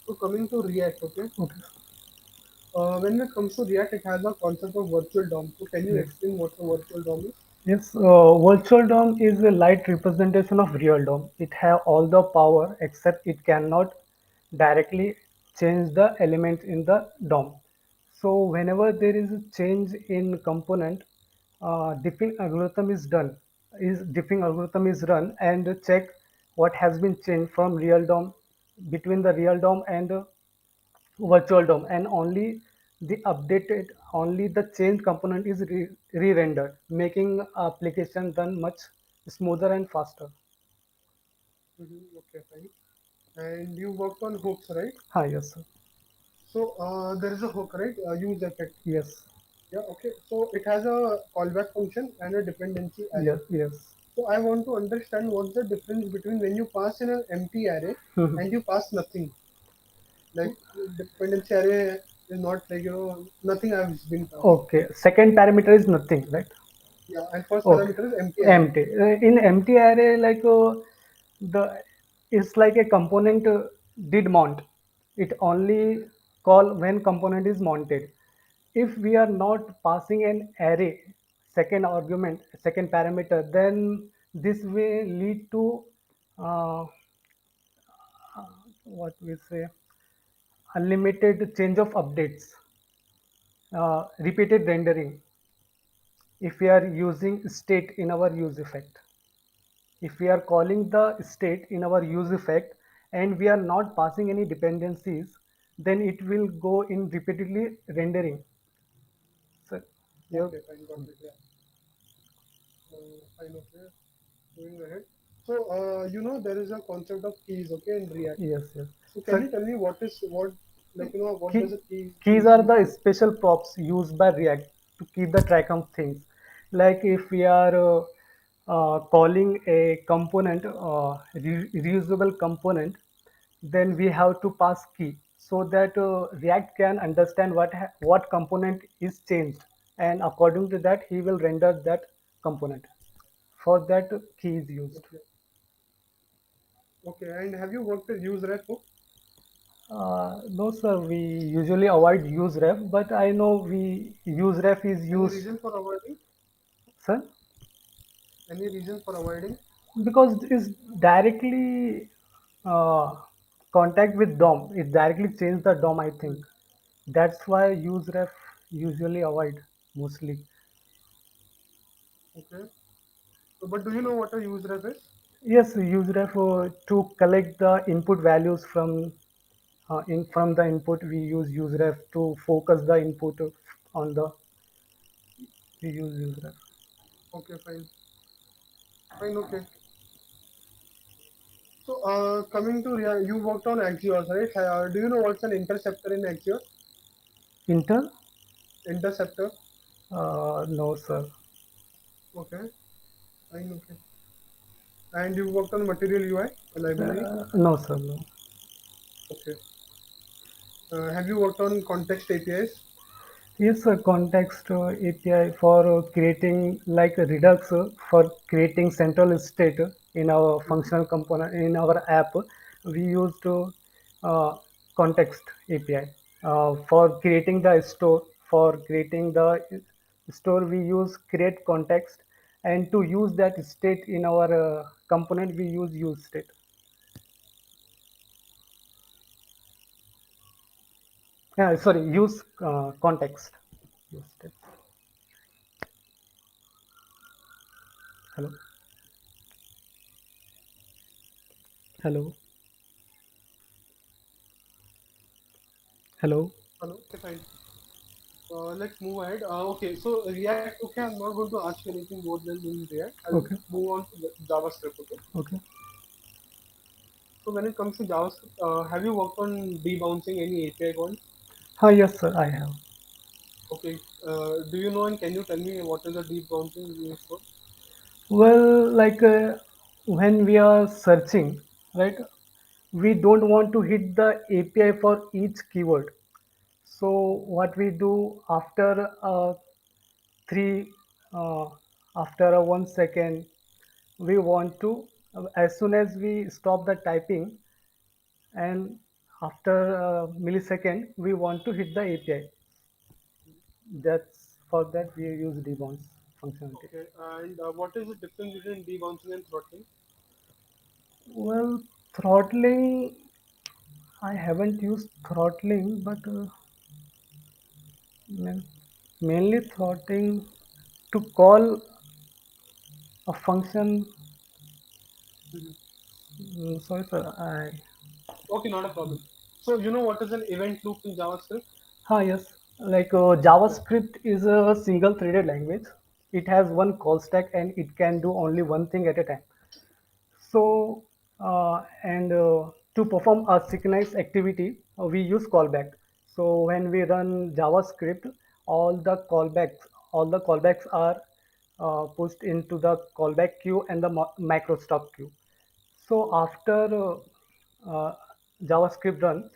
So coming to React, okay. Okay. When it comes to React, it has a concept of virtual DOM. So can you Yes. explain what a virtual DOM is? Yes. Virtual DOM is a light representation of real DOM. It have all the power except it cannot directly change the element in the DOM. So whenever there is a change in component, diffing algorithm is done. Is diffing algorithm is run and check what has been changed from real DOM between the real DOM and virtual DOM, and only the changed component is re-rendered, making application run much smoother and faster. Okay, fine. And you worked on hooks, right? Ah, yes, sir. So there is a hook, right? Use effect. Yes, Yeah, okay. So it has a callback function and a dependency yes, array. yes. So I want to understand what's the difference between when you pass in an empty array and you pass nothing. Like dependency array is not like nothing has been passed. Okay, second parameter is nothing, right? Yeah, and first Okay, parameter is empty array. empty. In empty array, like the it's like a component did mount. It only call when component is mounted. If we are not passing an array, second argument, second parameter, then this will lead to uh, what we say unlimited change of updates, repeated rendering if we are using state in our use effect. If we are calling the state in our use effect and we are not passing any dependencies, then it will go in repeatedly rendering. So, yeah, Okay, fine, got it. Yeah. Fine, okay. Moving ahead. So there is a concept of keys, okay, in React. yes, yes. So can So, you tell me what what does key, a keys keys are mean? the special props used by React to keep the track of things. Like if we are calling a component, reusable component, then we have to pass key so that React can understand what component is changed, and according to that, he will render that component. For that, key is used. Okay. Okay. And have you worked with useRef? No, sir, we usually avoid useRef, but I know we useRef is Any used, reason for avoiding? sir, Any reason for avoiding? because it's directly uh, contact with DOM. It directly change the DOM, I think. That's why useRef usually avoid mostly. Okay. So, but do you know what a useRef is? Yes, useRef to collect the input values from the input, we use useRef to focus the input on the we use useRef. Okay, fine. Fine, okay. So, coming to you worked on Axios, right? Do you know what's an interceptor in Axios? Intel? Interceptor. No, sir. Okay. Fine, okay. And you worked on Material UI, a library. No, sir. No. Okay. Have you worked on context APIs? Yes, a context API for creating like a Redux for creating central state in our Mhm. functional component in our app. We used uh, context API for creating the store. For creating the store, we use create context, and to use that state in our component, we use state. Sorry, use context. Use state. Hello, hello, hello. Hello. Okay, fine. Let's move ahead. Okay, so React. Okay, I'm not going to ask you anything more than in React. I'll Okay, move on to JavaScript. Okay. okay. So when it comes to JavaScript, have you worked on debouncing any API calls? Yes, sir, I have. Okay. Do you know and can you tell me what is a debouncing used for? Well, like when we are searching, right, we don't want to hit the API for each keyword. So what we do after three, uh, after 1 second, we want to, as soon as we stop the typing, and After a millisecond, we want to hit the API. That's for that we use debounce functionality. Okay, and what is the difference between debouncing and throttling? Well, throttling, I haven't used throttling, but ma- mainly throttling to call a function. Mhm. Sorry, sir. I Okay, not a problem. So you know what is an event loop in JavaScript? yes, like Yeah. JavaScript is a single-threaded language. It has one call stack and it can do only one thing at a time. So, and to perform a synchronized activity, we use callback. So when we run JavaScript, all the callbacks, all the callbacks are pushed into the callback queue and the macro stop queue. So after uh, JavaScript run,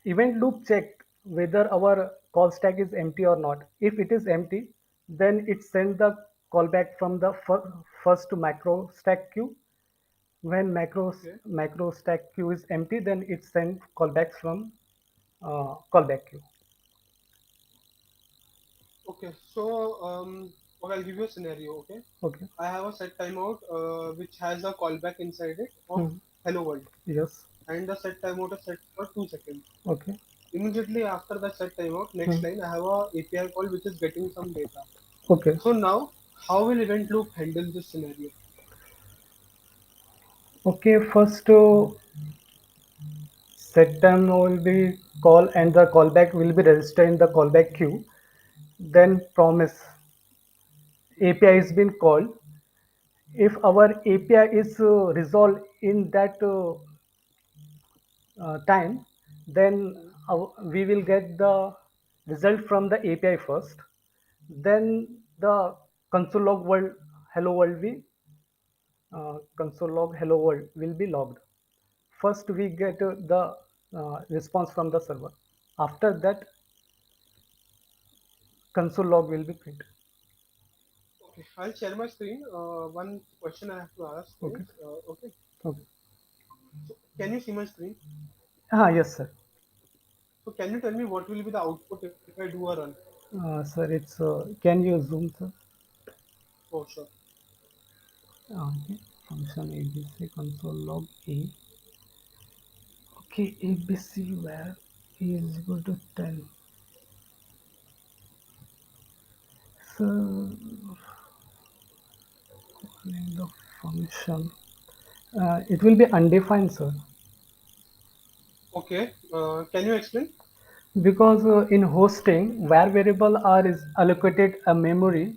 event loop checked whether our call stack is empty or not. If it is empty, then it sends the callback from the first macro stack queue. When Okay. macro stack queue is empty, then it sends callbacks from callback queue. Okay. So okay, I'll give you a scenario. Okay. Okay. I have a set timeout which has a callback inside it of Hmm. hello world, Yes. and the set timeout is set for 2 seconds. Okay. Immediately after the set timeout, Hmm. next line I have a API call which is getting some data. Okay. So now, how will event loop handle this scenario? Okay. First, set time will be call and the callback will be registered in the callback queue. Then promise Mhm. API has been called. If our API is resolved in that time, then Mhm. we will get the result from the API first. Then the console log world hello world will console log hello world will be logged. First, we get Okay. the response from the server. After that, console log will be printed. Okay. I'll share my screen. One question I have to ask Okay. is, okay. Okay. So can you see my screen? Yes, sir. So can you tell me what will be the output if I do a run? Sir, it's can you zoom, sir? Oh, sure. Okay. Function abc console log a. Okay, abc where a is equal to 10. So calling the function. It will be undefined, sir, Okay. Can you explain? because in hosting, where variable are is allocated a memory.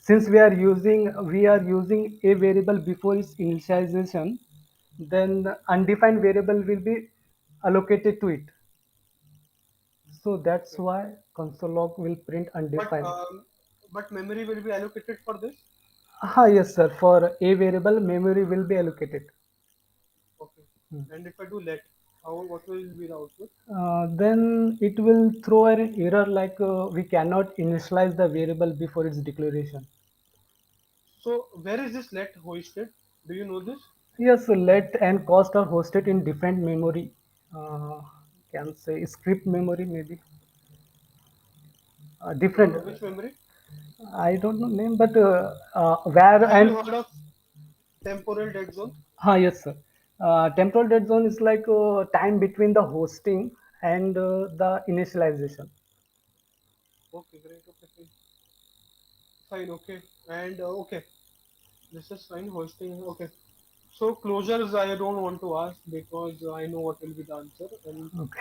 Since we are using a variable before its initialization, then the undefined variable will be allocated to it. So that's Okay. why console log will print But undefined. memory will be allocated for this. Yes, sir. For a variable, memory will be allocated. Okay. And if I do let, how what will be the output? Then it will throw an error like we cannot initialize the variable before its declaration. So where is this let hosted? Do you know this? Yes, let and cost are hosted in different memory. Uh, can say script memory maybe different. Which memory? I don't know name, but where Have you and heard of temporal dead zone? yes, sir. Temporal dead zone is like time between the hosting and the initialization. Okay, great. Okay, fine. Fine. Okay. And okay, this is fine. Hosting. Okay. So closures I don't want to ask because I know what will be the answer, and Okay.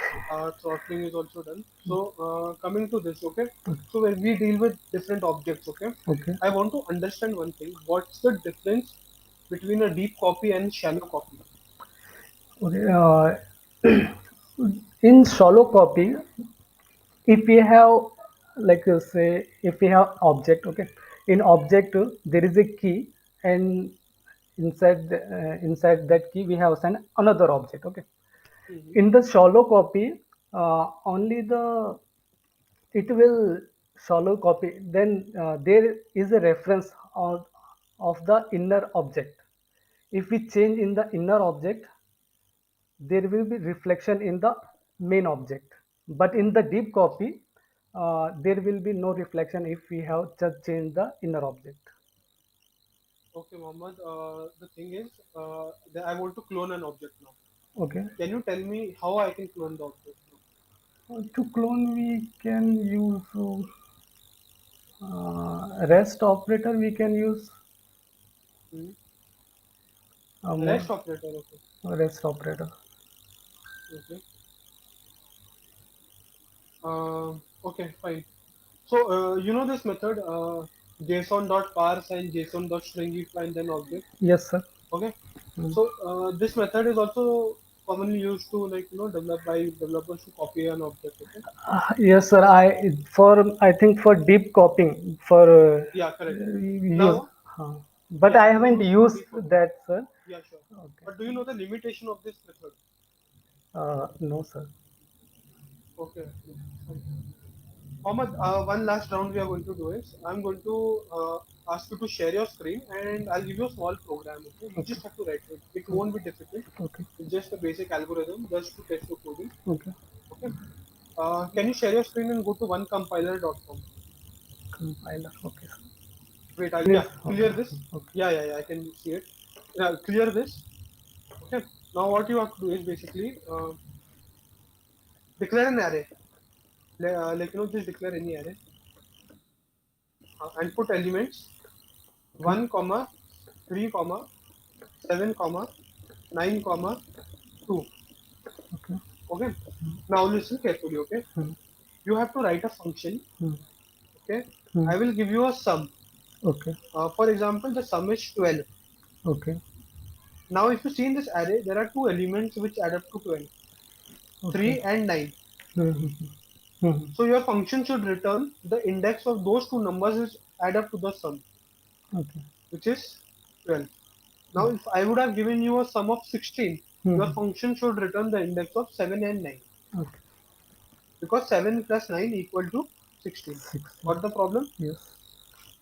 throttling is also done. So coming to this, okay. So when we deal with different objects, okay, Okay. I want to understand one thing. What's the difference between a deep copy and shallow copy? Okay. In shallow copy, if we have like say if we have object, okay, in object there is a key, and inside that key we have assigned another object, okay. Hmm. In the shallow copy, only the it will shallow copy, then there is a reference of the inner object. If we change in the inner object, there will be reflection in the main object. But in the deep copy, there will be no reflection if we have just changed the inner object. Okay, Mohammed. The thing is, that I want to clone an object now. Okay. Can you tell me how I can clone the object now? To clone, we can use rest operator. We can use Hmm? more REST operator. Okay. rest operator. Okay. Okay. Fine. So you know this method, JSON.parse and JSON.stringify and then object. Yes, sir. Okay. Mm. So this method is also commonly used to, like, develop by developers to copy an object. Okay. Yes, sir. I think for deep copying for Yeah. Correct. use, Now, but yeah. I Do you haven't know used before? that, sir. Yeah. Sure. Okay. But do you know the limitation of this method? No, sir. Okay. Okay. Fine. Mohammed, one last round we are going to do is I'm going to ask you to share your screen and I'll give you a small program. Okay, you Okay. just have to write it. It Okay. won't be difficult. Okay. It's just a basic algorithm just to test your coding. Okay. Okay. Can you share your screen and go to onecompiler.com? Compiler. Okay, sir. Wait, Yes. yeah, Okay. clear this. Okay. Yeah, I can see it. Yeah, clear this. Okay. Now what you have to do is basically declare an array. Like, just declare any array and put elements Okay. 1 comma 3 comma 7 comma 9 comma 2. Okay. Okay. Now listen carefully. Okay. Hmm. You have to write a function. Hmm. Okay. Hmm. I will give you a sum. Okay. For example, the sum is 12. Okay. Now, if you see in this array, there are two elements which add up to 12, Okay. 3 and 9. Hmm. Hmm. Hmm. So your function should return the index of those two numbers which add up to the sum, Okay. which is 12. Now, if I would have given you a sum of 16, Hmm. your Hmm. function should return the index of 7 and 9, Okay. because 7 plus 9 equal to 16. 16. Got the problem? Yes.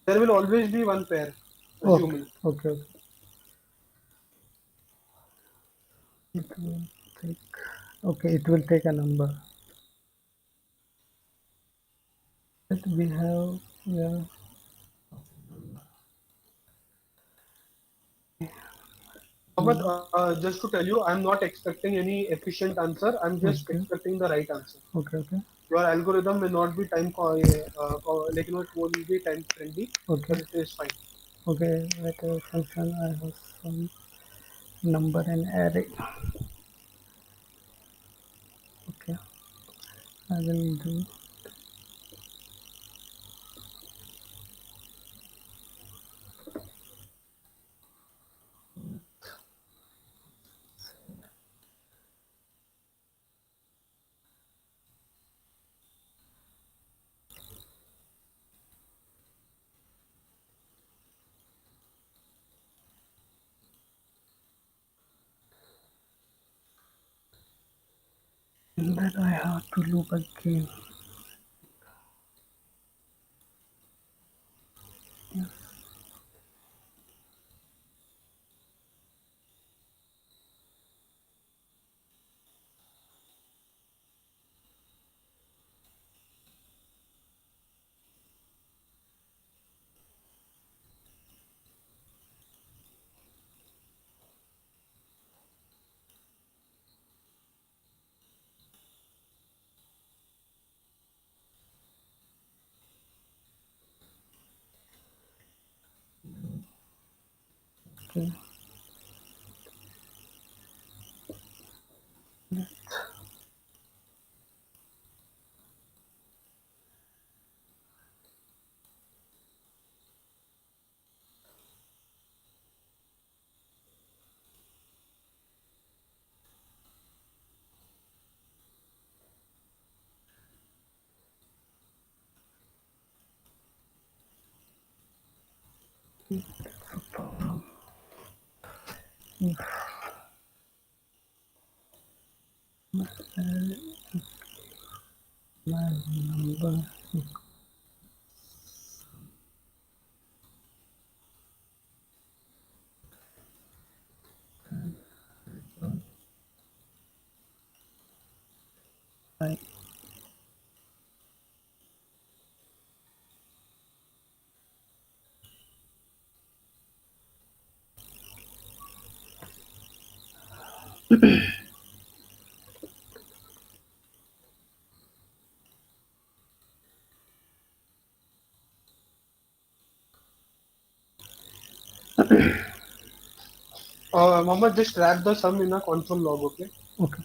There will always be one pair, Okay. assuming. Okay. Okay. It will take. Okay. It will take a number that we have. Yeah. But Hmm. just to tell you, I'm not expecting any efficient answer. I'm just Okay. expecting the right answer. Okay. Okay. Your algorithm may not be like, it won't be time friendly, Okay. but it is fine. Okay. At a function, I have some number and array. Okay. I will do that. I have to loop again. Yes. Okay. If my number I, Mohammed, just wrap the sum in a console log, okay? okay.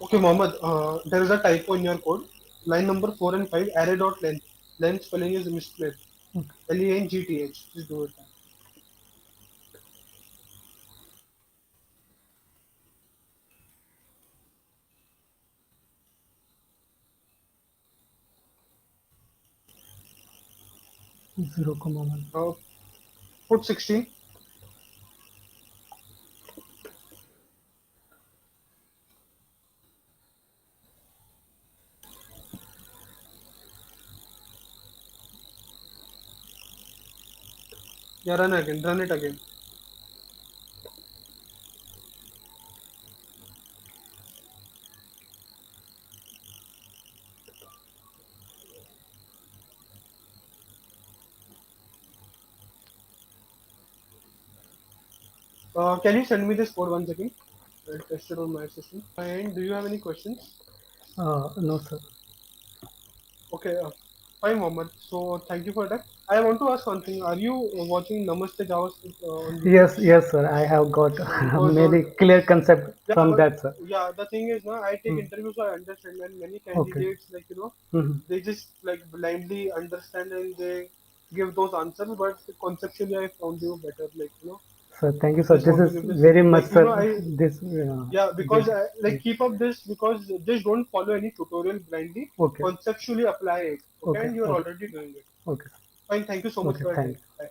Okay, Mohammed, there is a typo in your code. Line number 4 and 5, array dot length. Length spelling is misplaced. Okay. Length. Please do it. 0, 1. Put 16. Yeah, run again. Run it again. Can you send me this code once again? I'll test it on my system. And do you have any questions? No, sir. Okay, fine, Mohammed. So thank you for that. I want to ask one thing. Are you watching Namaste JavaScript on YouTube? Yes, yes, sir. I have got Because many clear concept yeah, from but that, sir. yeah, the thing is, now I take Hmm. interviews, so I understand, and many Okay. candidates, like Hmm. they just like blindly understand and they give those answers. But conceptually, I found you better. Sir, thank you, sir. Just This want to is give this, very much, sir. I This, yeah, because this, like this. keep up this, because just don't follow any tutorial blindly. Okay, Conceptually apply it, okay? okay, And you're okay, already doing it. okay, Fine. Thank you so much okay. for your Thank time. you. Bye.